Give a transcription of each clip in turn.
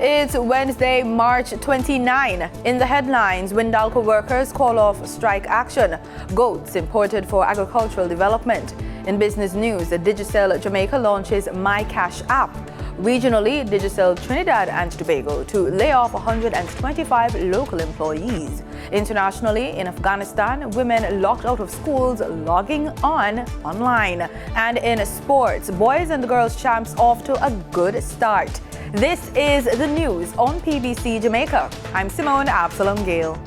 It's Wednesday, March 29. In the headlines, Windalco workers call off strike action. Goats imported for agricultural development. In business news, the Dissemination launches My Cash app. Regionally, Digicel Trinidad and Tobago to lay off 125 local employees. Internationally, in Afghanistan, women locked out of schools logging online. And in sports, boys and girls champs off to a good start. This is the news on PBC Jamaica. I'm Simone Absalom Gale.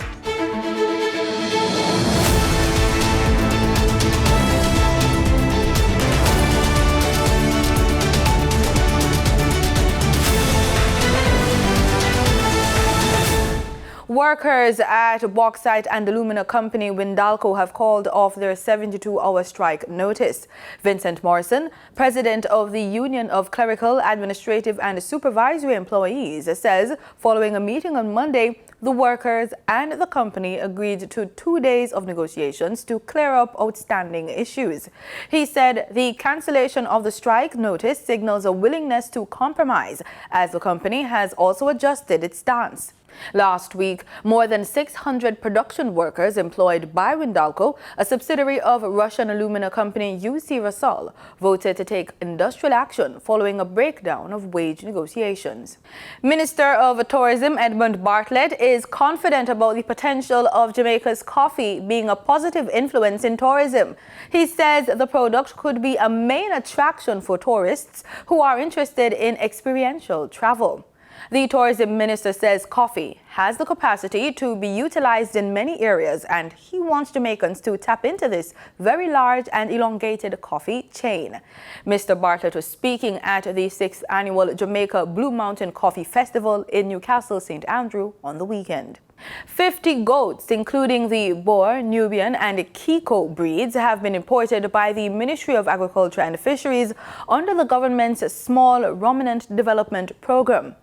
Workers at Bauxite and Alumina Company Windalco have called off their 72-hour strike notice. Vincent Morrison, president of the Union of Clerical, Administrative and Supervisory Employees, says following a meeting on Monday, the workers and the company agreed to 2 days of negotiations to clear up outstanding issues. He said the cancellation of the strike notice signals a willingness to compromise, as the company has also adjusted its stance. Last week, more than 600 production workers employed by Windalco, a subsidiary of Russian alumina company UC Rusal, voted to take industrial action following a breakdown of wage negotiations. Minister of Tourism Edmund Bartlett is confident about the potential of Jamaica's coffee being a positive influence in tourism. He says the product could be a main attraction for tourists who are interested in experiential travel. The tourism minister says coffee has the capacity to be utilized in many areas, and he wants Jamaicans to tap into this very large and elongated coffee chain. Mr. Bartlett was speaking at the 6th annual Jamaica Blue Mountain Coffee Festival in Newcastle, St. Andrew on the weekend. 50 goats, including the Boer, Nubian and Kiko breeds, have been imported by the Ministry of Agriculture and Fisheries under the government's Small Ruminant Development Program.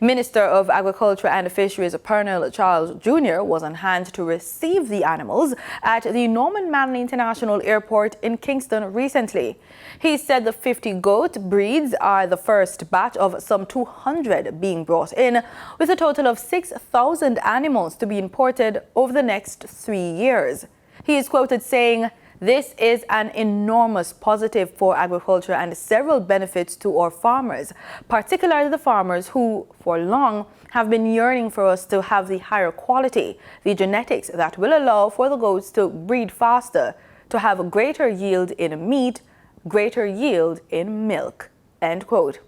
Minister of Agriculture and Fisheries Pernell Charles Jr. was on hand to receive the animals at the Norman Manley International Airport in Kingston recently. He said the 50 goat breeds are the first batch of some 200 being brought in, with a total of 6,000 animals to be imported over the next 3 years. He is quoted saying, "This is an enormous positive for agriculture and several benefits to our farmers, particularly the farmers who, for long, have been yearning for us to have the higher quality, the genetics that will allow for the goats to breed faster, to have a greater yield in meat, greater yield in milk." End quote.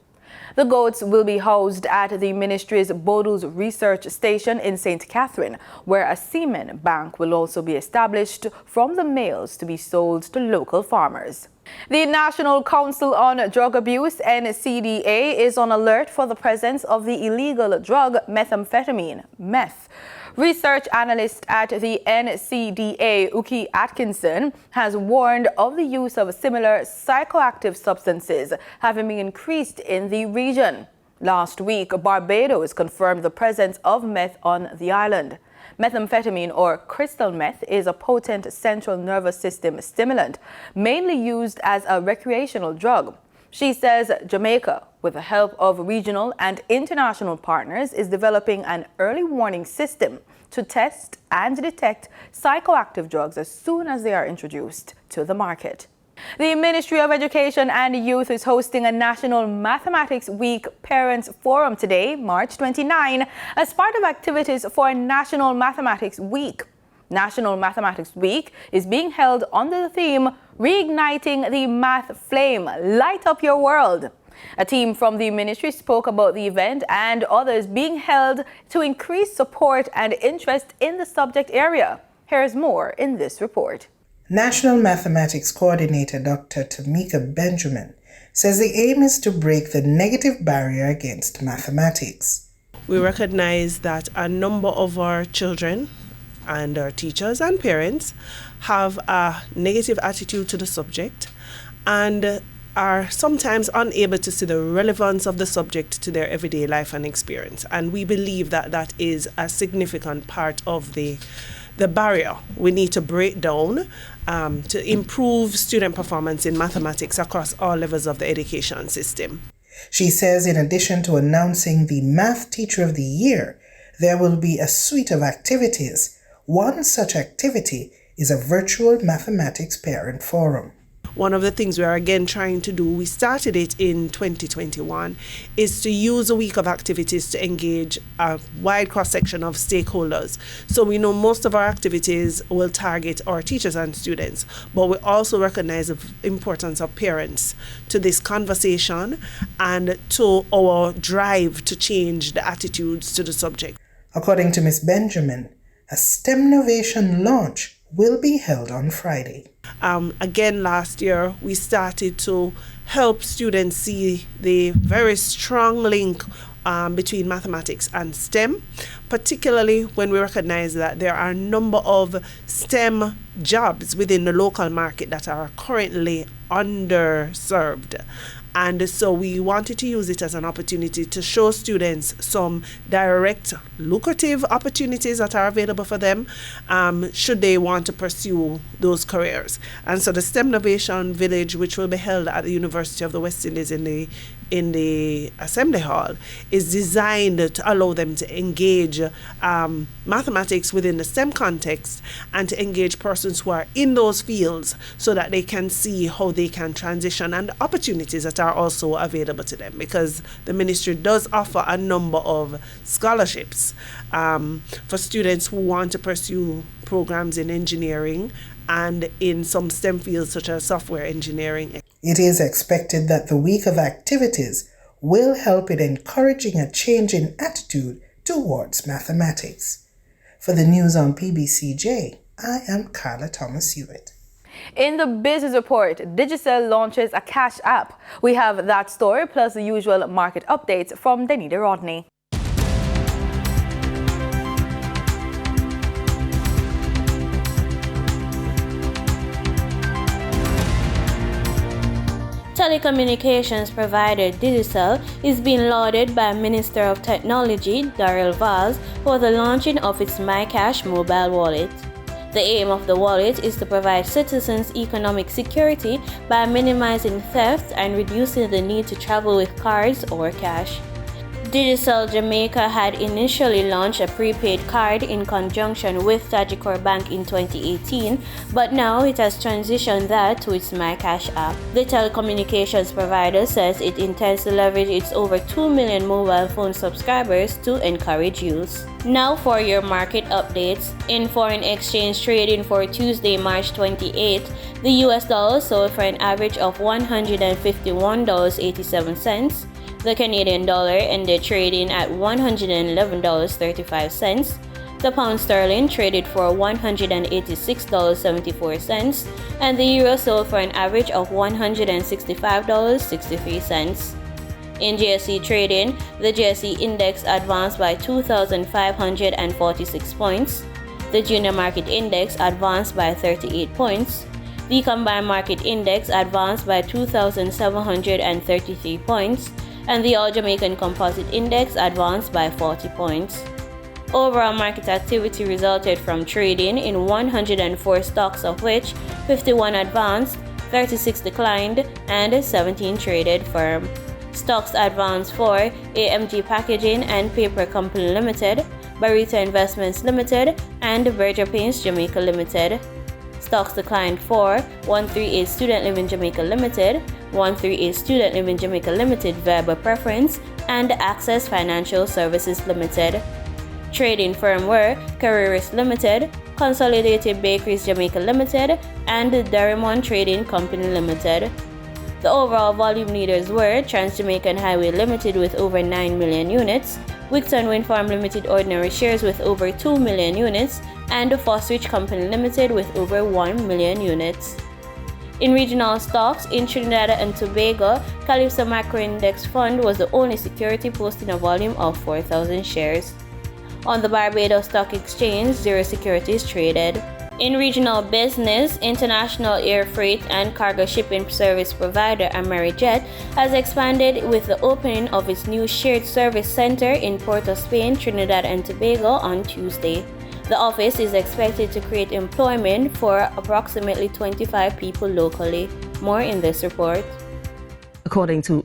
The goats will be housed at the ministry's Boodles Research Station in St. Catherine, where a semen bank will also be established from the males to be sold to local farmers. The National Council on Drug Abuse, NCDA, is on alert for the presence of the illegal drug methamphetamine, meth. Research analyst at the NCDA, Uki Atkinson, has warned of the use of similar psychoactive substances having been increased in the region. Last week, Barbados confirmed the presence of meth on the island. Methamphetamine, or crystal meth, is a potent central nervous system stimulant, mainly used as a recreational drug. She says Jamaica, with the help of regional and international partners, is developing an early warning system to test and detect psychoactive drugs as soon as they are introduced to the market. The Ministry of Education and Youth is hosting a National Mathematics Week Parents Forum today, March 29, as part of activities for National Mathematics Week. National Mathematics Week is being held under the theme Reigniting the Math Flame, Light Up Your World. A team from the ministry spoke about the event and others being held to increase support and interest in the subject area. Here's more in this report. National Mathematics Coordinator Dr. Tamika Benjamin says the aim is to break the negative barrier against mathematics. We recognize that a number of our children and our teachers and parents have a negative attitude to the subject and are sometimes unable to see the relevance of the subject to their everyday life and experience. And we believe that that is a significant part of the barrier we need to break down to improve student performance in mathematics across all levels of the education system. She says in addition to announcing the Math Teacher of the Year, there will be a suite of activities. One such activity is a virtual mathematics parent forum. One of the things we are again trying to do, we started it in 2021, is to use a week of activities to engage a wide cross-section of stakeholders. So we know most of our activities will target our teachers and students, but we also recognize the importance of parents to this conversation and to our drive to change the attitudes to the subject. According to Ms. Benjamin, a STEM Novation launch will be held on Friday. Again, last year, we started to help students see the very strong link between mathematics and STEM, particularly when we recognize that there are a number of STEM jobs within the local market that are currently underserved. And so we wanted to use it as an opportunity to show students some direct, lucrative opportunities that are available for them should they want to pursue those careers. And so the STEM Innovation Village, which will be held at the University of the West Indies in the Assembly Hall, is designed to allow them to engage mathematics within the STEM context and to engage persons who are in those fields so that they can see how they can transition and opportunities that are also available to them, because the ministry does offer a number of scholarships for students who want to pursue programs in engineering and in some STEM fields such as software engineering. It is expected that the week of activities will help in encouraging a change in attitude towards mathematics. For the news on PBCJ, I am Carla Thomas Hewitt. In the business report, Digicel launches a cash app. We have that story plus the usual market updates from Denida Rodney. Telecommunications provider Digicel is being lauded by Minister of Technology Darrell Valls for the launching of its MyCash mobile wallet. The aim of the wallet is to provide citizens economic security by minimizing theft and reducing the need to travel with cards or cash. Digicel Jamaica had initially launched a prepaid card in conjunction with Tajikor Bank in 2018, but now it has transitioned that to its MyCash app. The telecommunications provider says it intends to leverage its over 2 million mobile phone subscribers to encourage use. Now for your market updates. In foreign exchange trading for Tuesday, March 28th, the US dollar sold for an average of $151.87. The Canadian dollar ended trading at $111.35. The pound sterling traded for $186.74, and the euro sold for an average of $165.63. In GSE trading, the GSE index advanced by 2,546 points. The junior market index advanced by 38 points. The combined market index advanced by 2,733 points. And the All Jamaican Composite Index advanced by 40 points. Overall market activity resulted from trading in 104 stocks, of which 51 advanced, 36 declined, and 17 traded firm. Stocks advanced for AMG Packaging and Paper Company Limited, Barita Investments Limited, and Berger Paints Jamaica Limited. Stocks declined for 138 Student Living Jamaica Limited, 138 Student Living Jamaica Limited Verbal Preference, and Access Financial Services Limited. Trading firm were Carreras Limited, Consolidated Bakeries Jamaica Limited, and Derrimon Trading Company Limited. The overall volume leaders were Trans Jamaican Highway Limited with over 9 million units, Wigton Wind Farm Limited ordinary shares with over 2 million units, and Fosrich Company Limited with over 1 million units. In regional stocks, in Trinidad and Tobago, Calypso Macro Index Fund was the only security posting a volume of 4,000 shares. On the Barbados Stock Exchange, 0 securities traded. In regional business, international air freight and cargo shipping service provider Amerijet has expanded with the opening of its new shared service center in Port of Spain, Trinidad and Tobago on Tuesday. The office is expected to create employment for approximately 25 people locally. More in this report. According to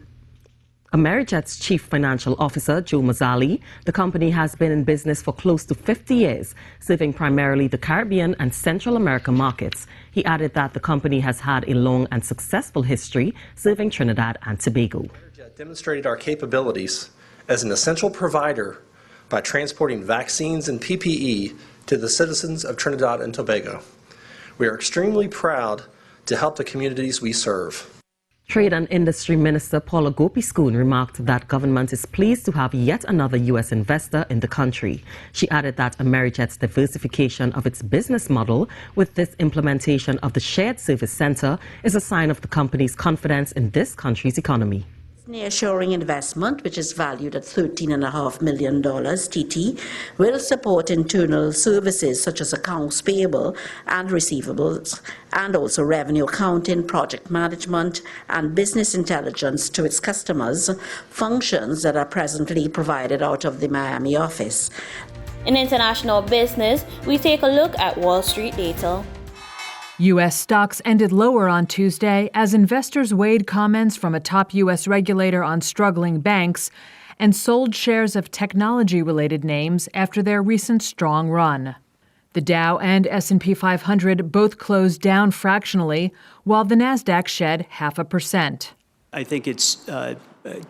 Amerijet's chief financial officer, Joe Mazzali, the company has been in business for close to 50 years, serving primarily the Caribbean and Central American markets. He added that the company has had a long and successful history serving Trinidad and Tobago. Amerijet demonstrated our capabilities as an essential provider by transporting vaccines and PPE to the citizens of Trinidad and Tobago. We are extremely proud to help the communities we serve. Trade and Industry Minister Paula Gopi-Schoon remarked that government is pleased to have yet another U.S. investor in the country. She added that Amerijet's diversification of its business model with this implementation of the Shared Service Center is a sign of the company's confidence in this country's economy. Nearshoring investment, which is valued at $13.5 million TT, will support internal services such as accounts payable and receivables, and also revenue accounting, project management, and business intelligence to its customers, functions that are presently provided out of the Miami office. In international business, we take a look at Wall Street data. U.S. stocks ended lower on Tuesday as investors weighed comments from a top U.S. regulator on struggling banks and sold shares of technology-related names after their recent strong run. The Dow and S&P 500 both closed down fractionally, while the Nasdaq shed 0.5%. I think it's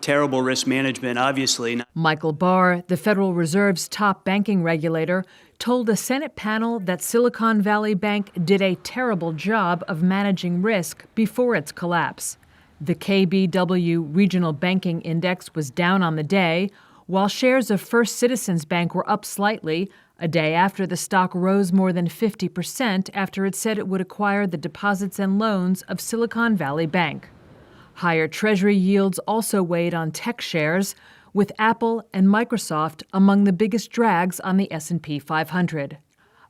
terrible risk management, obviously. Michael Barr, the Federal Reserve's top banking regulator, told a Senate panel that Silicon Valley Bank did a terrible job of managing risk before its collapse. The KBW Regional Banking Index was down on the day, while shares of First Citizens Bank were up slightly, a day after the stock rose more than 50% after it said it would acquire the deposits and loans of Silicon Valley Bank. Higher Treasury yields also weighed on tech shares, with Apple and Microsoft among the biggest drags on the S&P 500.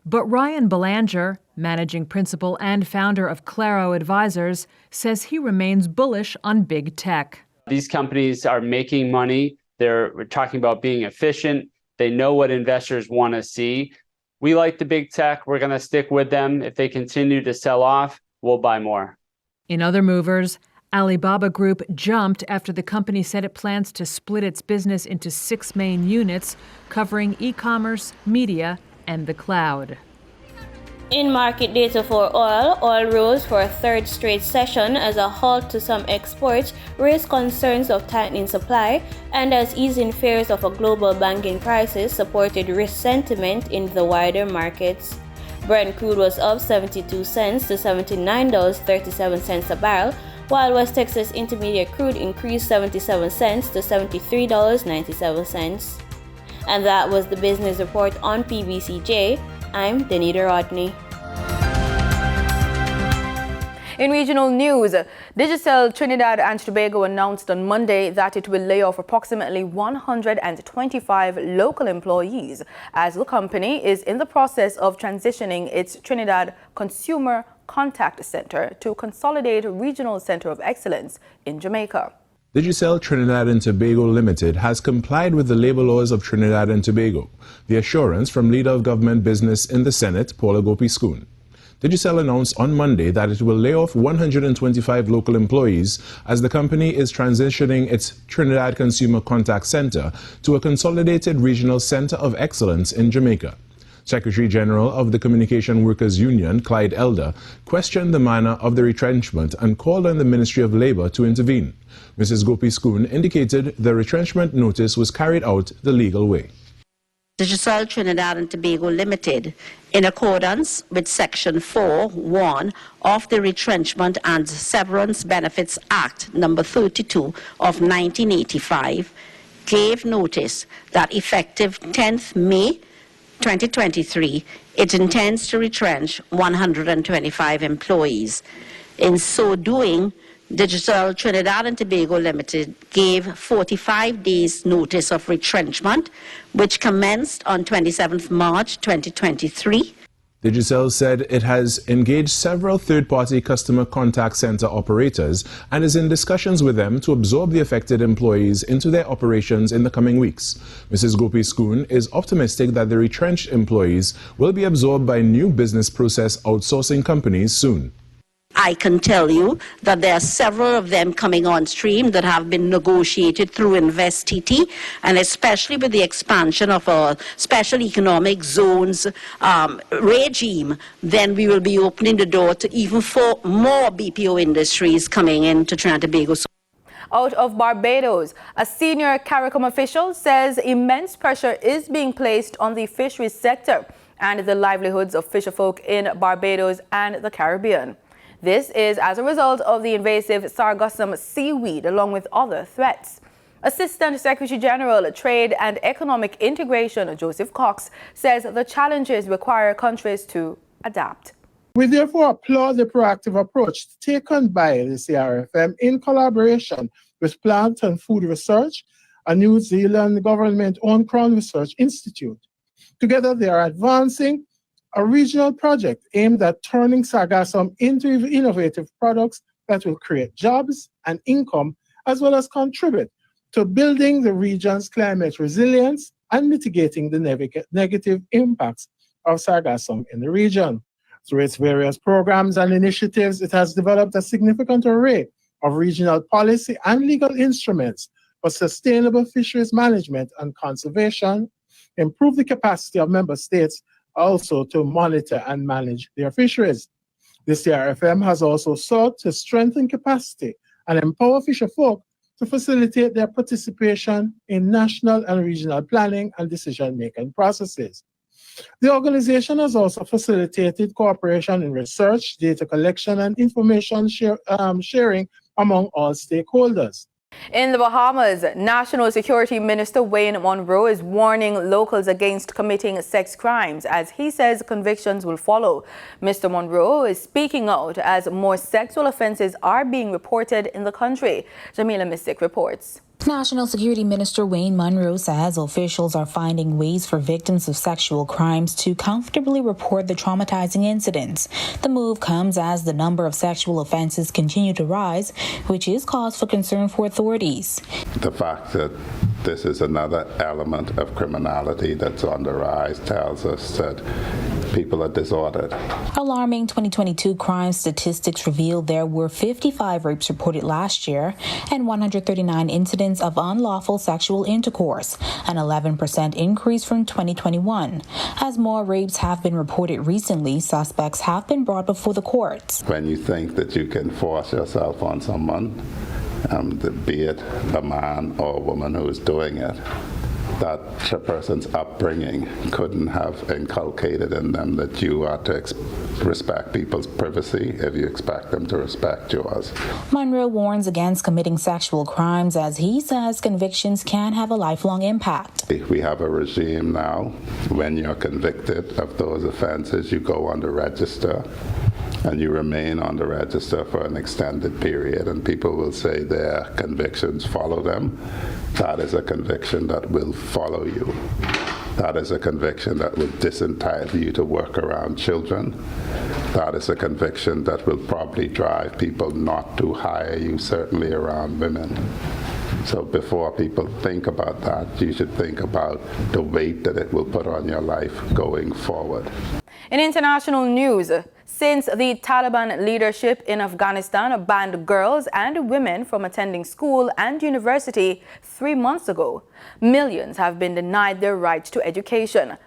But Ryan Belanger, managing principal and founder of Claro Advisors, says he remains bullish on big tech. These companies are making money. We're talking about being efficient. They know what investors want to see. We like the big tech. We're going to stick with them. If they continue to sell off, we'll buy more. In other movers, Alibaba Group jumped after the company said it plans to split its business into 6 main units, covering e-commerce, media, and the cloud. In market data for oil rose for a third straight session as a halt to some exports raised concerns of tightening supply, and as easing fears of a global banking crisis supported risk sentiment in the wider markets. Brent crude was up 72 cents to $79.37 a barrel, while West Texas Intermediate crude increased 77 cents to $73.97. And that was the business report on PBCJ. I'm Danita Rodney. In regional news, Digicel Trinidad and Tobago announced on Monday that it will lay off approximately 125 local employees as the company is in the process of transitioning its Trinidad Consumer Contact Center to Consolidate Regional Center of Excellence in Jamaica. Digicel Trinidad and Tobago Limited has complied with the labor laws of Trinidad and Tobago, the assurance from Leader of Government Business in the Senate, Paula Gopi-Schoon. Digicel announced on Monday that it will lay off 125 local employees as the company is transitioning its Trinidad Consumer Contact Center to a Consolidated Regional Center of Excellence in Jamaica. Secretary General of the Communication Workers Union, Clyde Elder, questioned the manner of the retrenchment and called on the Ministry of Labor to intervene. Mrs. Gopi-Schoon indicated the retrenchment notice was carried out the legal way. Digicel Trinidad and Tobago Limited, in accordance with Section 4(1) of the Retrenchment and Severance Benefits Act No. 32 of 1985, gave notice that effective 10th May 2023, it intends to retrench 125 employees. In so doing, Digicel Trinidad and Tobago Limited gave 45 days notice of retrenchment, which commenced on 27th March 2023. Digicel said it has engaged several third-party customer contact center operators and is in discussions with them to absorb the affected employees into their operations in the coming weeks. Mrs. Gopi-Schoon is optimistic that the retrenched employees will be absorbed by new business process outsourcing companies soon. I can tell you that there are several of them coming on stream that have been negotiated through InvestTT, and especially with the expansion of a special economic zones regime, then we will be opening the door to even for more BPO industries coming into Trinidad and Tobago. Out of Barbados, a senior CARICOM official says immense pressure is being placed on the fisheries sector and the livelihoods of fisherfolk in Barbados and the Caribbean. This is as a result of the invasive sargassum seaweed, along with other threats. Assistant Secretary General, Trade and Economic Integration, Joseph Cox, says the challenges require countries to adapt. We therefore applaud the proactive approach taken by the CRFM in collaboration with Plant and Food Research, a New Zealand government-owned Crown Research Institute. Together, they are advancing a regional project aimed at turning sargassum into innovative products that will create jobs and income, as well as contribute to building the region's climate resilience and mitigating the negative impacts of sargassum in the region. Through its various programs and initiatives, it has developed a significant array of regional policy and legal instruments for sustainable fisheries management and conservation, improve the capacity of member states also to monitor and manage their fisheries. The CRFM has also sought to strengthen capacity and empower fisherfolk to facilitate their participation in national and regional planning and decision-making processes. The organization has also facilitated cooperation in research, data collection, and information sharing among all stakeholders. In the Bahamas, National Security Minister Wayne Monroe is warning locals against committing sex crimes, as he says convictions will follow. Mr. Monroe is speaking out as more sexual offences are being reported in the country. Jamila Mystic reports. National Security Minister Wayne Monroe says officials are finding ways for victims of sexual crimes to comfortably report the traumatizing incidents. The move comes as the number of sexual offenses continue to rise, which is cause for concern for authorities. The fact that this is another element of criminality that's on the rise tells us that people are disordered. Alarming 2022 crime statistics revealed there were 55 rapes reported last year and 139 incidents of unlawful sexual intercourse, an 11% increase from 2021. As more rapes have been reported recently, suspects have been brought before the courts. When you think that you can force yourself on someone, be it a man or a woman who is doing it, that a person's upbringing couldn't have inculcated in them that you are to respect people's privacy if you expect them to respect yours. Monroe warns against committing sexual crimes, as he says convictions can have a lifelong impact. We have a regime now, when you're convicted of those offenses, you go on the register and you remain on the register for an extended period, and people will say their convictions follow them. That is a conviction that will follow you. That is a conviction that will disentitle you to work around children. That is a conviction that will probably drive people not to hire you, certainly around women. So before people think about that, you should think about the weight that it will put on your life going forward. In international news, since the Taliban leadership in Afghanistan banned girls and women from attending school and university 3 months ago, millions have been denied their right to education.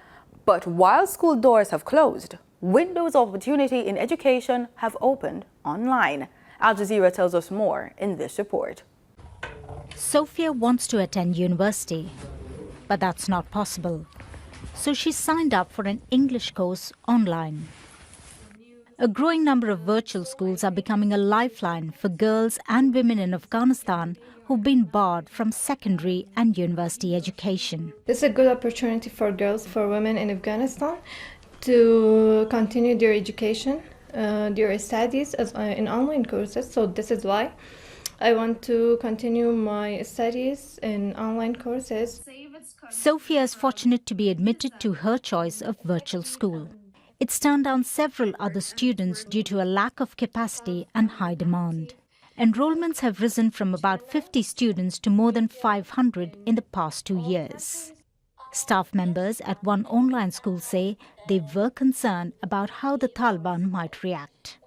But while school doors have closed, windows of opportunity in education have opened online. Al Jazeera tells us more in this report. Sophia wants to attend university, but that's not possible. So she signed up for an English course online. A growing number of virtual schools are becoming a lifeline for girls and women in Afghanistan who've been barred from secondary and university education. This is a good opportunity for girls, for women in Afghanistan to continue their education, their studies in online courses. So this is why I want to continue my studies in online courses. Sophia is fortunate to be admitted to her choice of virtual school. It's turned down several other students due to a lack of capacity and high demand. Enrollments have risen from about 50 students to more than 500 in the past 2 years. Staff members at one online school say they were concerned about how the Taliban might react.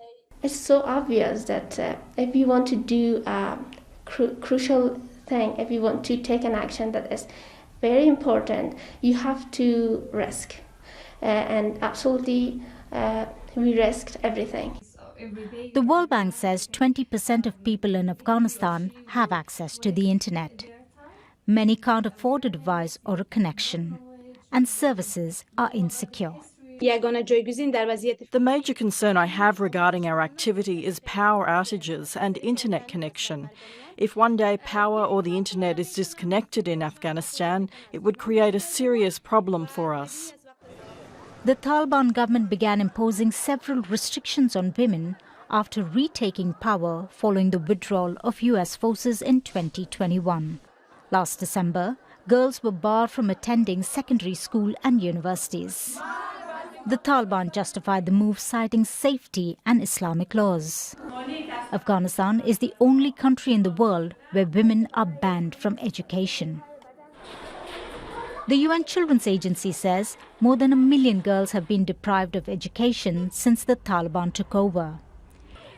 It's so obvious that if you want to do a crucial thing, if you want to take an action that is very important, you have to risk. And absolutely, we risked everything. The World Bank says 20% of people in Afghanistan have access to the internet. Many can't afford a device or a connection, and services are insecure. The major concern I have regarding our activity is power outages and internet connection. If one day power or the internet is disconnected in Afghanistan, it would create a serious problem for us. The Taliban government began imposing several restrictions on women after retaking power following the withdrawal of US forces in 2021. Last December, girls were barred from attending secondary school and universities. The Taliban justified the move citing safety and Islamic laws. Afghanistan is the only country in the world where women are banned from education. The UN Children's Agency says more than 1 million girls have been deprived of education since the Taliban took over.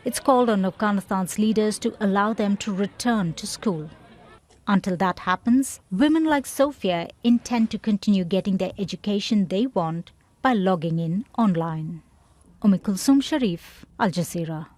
It's called on Afghanistan's leaders to allow them to return to school. Until that happens, women like Sophia intend to continue getting their education they want by logging in online. Kulsum Sharif, Al Jazeera.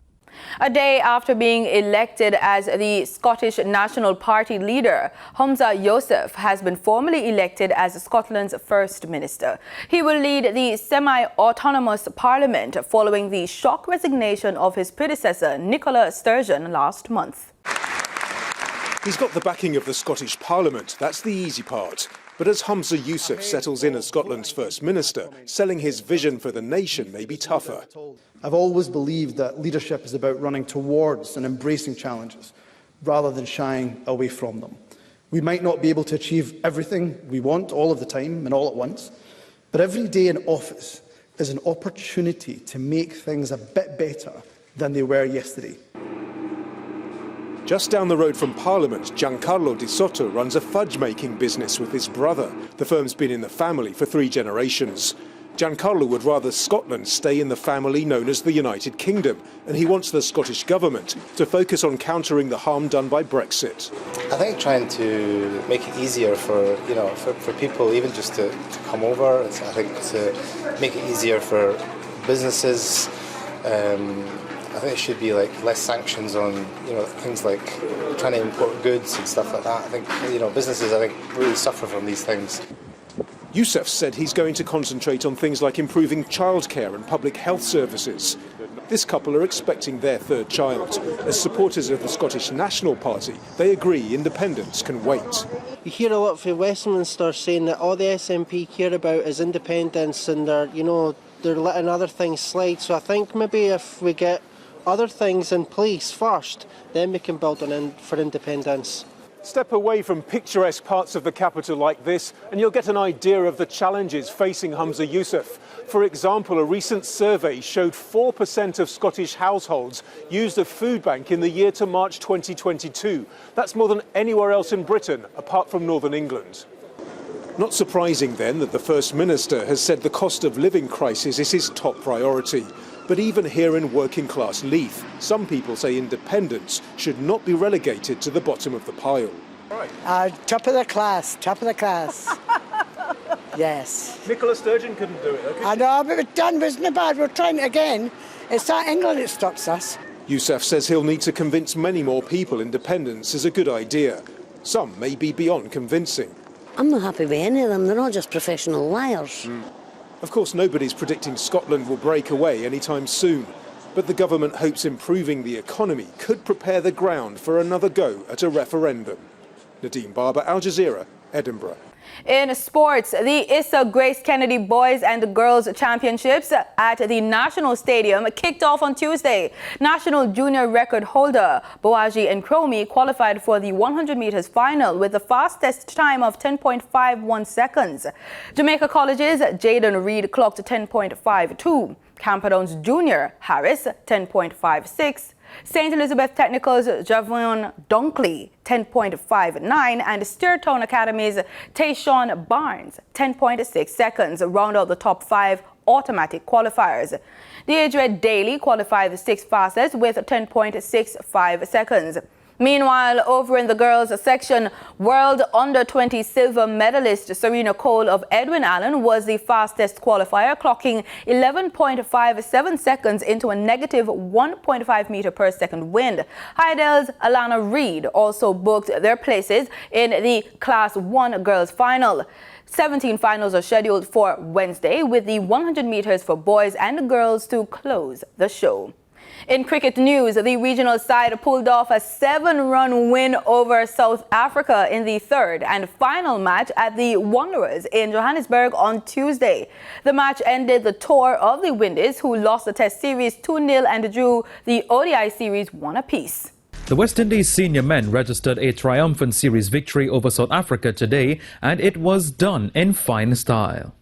A day after being elected as the Scottish National Party leader, Humza Yousaf has been formally elected as Scotland's First Minister. He will lead the semi-autonomous parliament following the shock resignation of his predecessor, Nicola Sturgeon, last month. He's got the backing of the Scottish Parliament. That's the easy part. But as Humza Yousaf settles in as Scotland's First Minister, selling his vision for the nation may be tougher. I've always believed that leadership is about running towards and embracing challenges, rather than shying away from them. We might not be able to achieve everything we want all of the time and all at once, but every day in office is an opportunity to make things a bit better than they were yesterday. Just down the road from Parliament, Giancarlo Di Sotto runs a fudge-making business with his brother. The firm's been in the family for 3 generations. Giancarlo would rather Scotland stay in the family known as the United Kingdom, and he wants the Scottish Government to focus on countering the harm done by Brexit. I think trying to make it easier for people even just to come over, I think to make it easier for businesses. I think it should be like less sanctions on things like trying to import goods and stuff like that. I think businesses really suffer from these things. Yousaf said he's going to concentrate on things like improving childcare and public health services. This couple are expecting their 3rd child. As supporters of the Scottish National Party, they agree independence can wait. You hear a lot from Westminster saying that all the SNP care about is independence, and they're letting other things slide. So I think maybe if we get other things in place first, then we can build for independence. Step away from picturesque parts of the capital like this and you'll get an idea of the challenges facing Humza Yousaf. For example, a recent survey showed 4% of Scottish households used a food bank in the year to March 2022. That's more than anywhere else in Britain, apart from Northern England. Not surprising then that the First Minister has said the cost of living crisis is his top priority. But even here in working-class Leith, some people say independence should not be relegated to the bottom of the pile. Top of the class. Yes. Nicola Sturgeon couldn't do it, okay? I know, but we've done, wasn't it bad? We're trying it again. It's that England that stops us. Yousaf says he'll need to convince many more people independence is a good idea. Some may be beyond convincing. I'm not happy with any of them. They're all just professional liars. Of course, nobody's predicting Scotland will break away anytime soon. But the government hopes improving the economy could prepare the ground for another go at a referendum. Nadeem Barber, Al Jazeera, Edinburgh. In sports, the Issa Grace Kennedy Boys and Girls Championships at the National Stadium kicked off on Tuesday. National junior record holder Boaji Nkrumah qualified for the 100 meters final with the fastest time of 10.51 seconds. Jamaica College's Jaden Reed clocked 10.52. Camperdown's junior Harris 10.56. St. Elizabeth Technical's Javon Dunkley, 10.59, and Steertown Academy's Tayshawn Barnes, 10.6 seconds, round out the top 5 automatic qualifiers. The Age-Red Daily qualified the 6th fastest with 10.65 seconds. Meanwhile, over in the girls section, World Under-20 silver medalist Serena Cole of Edwin Allen was the fastest qualifier, clocking 11.57 seconds into a negative 1.5 meter per second wind. Heidel's Alana Reid also booked their places in the Class 1 girls final. 17 finals are scheduled for Wednesday, with the 100 meters for boys and girls to close the show. In cricket news, the regional side pulled off a 7-run win over South Africa in the third and final match at the Wanderers in Johannesburg on Tuesday. The match ended the tour of the Windies, who lost the Test series 2-0 and drew the ODI series 1 apiece. The West Indies senior men registered a triumphant series victory over South Africa today, and it was done in fine style.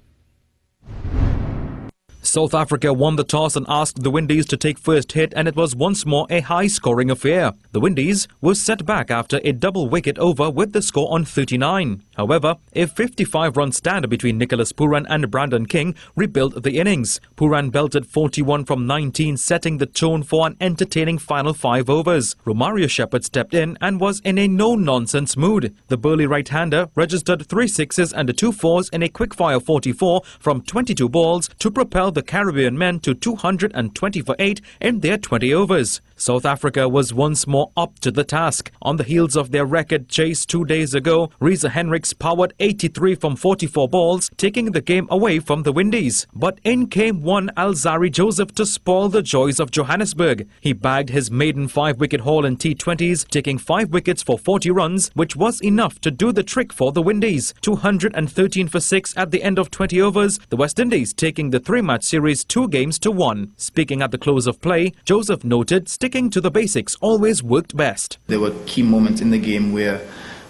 South Africa won the toss and asked the Windies to take first hit, and it was once more a high-scoring affair. The Windies were set back after a double wicket over with the score on 39. However, a 55-run stand between Nicholas Pooran and Brandon King rebuilt the innings. Pooran belted 41 from 19, setting the tone for an entertaining final 5 overs. Romario Shepherd stepped in and was in a no-nonsense mood. The burly right-hander registered 3 sixes and 2 fours in a quick-fire 44 from 22 balls to propel the Caribbean men to 220 for 8 in their 20 overs. South Africa was once more up to the task. On the heels of their record chase 2 days ago, Reza Hendricks powered 83 from 44 balls, taking the game away from the Windies. But in came one Alzari Joseph to spoil the joys of Johannesburg. He bagged his maiden 5-wicket haul in T20s, taking 5 wickets for 40 runs, which was enough to do the trick for the Windies. 213 for 6 at the end of 20 overs, the West Indies taking the 3-match series 2 games to 1. Speaking at the close of play, Joseph noted sticking to the basics always worked best. There were key moments in the game where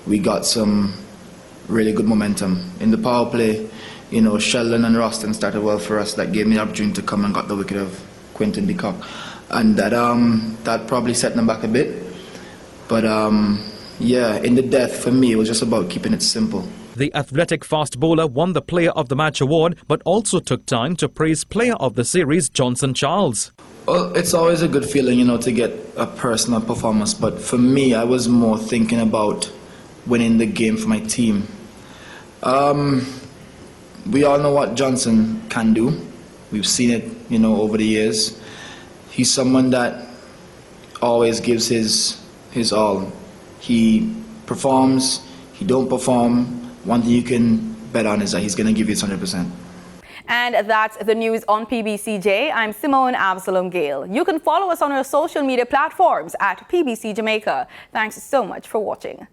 we got some really good momentum. In the power play, Sheldon and Roston started well for us. That gave me the opportunity to come and got the wicket of Quinton de Kock. And that probably set them back a bit. But yeah, in the death, for me, it was just about keeping it simple. The athletic fast bowler won the Player of the Match award, but also took time to praise Player of the Series Johnson Charles. Well, it's always a good feeling, to get a personal performance. But for me, I was more thinking about winning the game for my team. We all know what Johnson can do. We've seen it, over the years. He's someone that always gives his all. He performs, he don't perform. One thing you can bet on is that he's going to give you 100%. And that's the news on PBCJ. I'm Simone Absalom Gale. You can follow us on our social media platforms at PBCJamaica. Thanks so much for watching.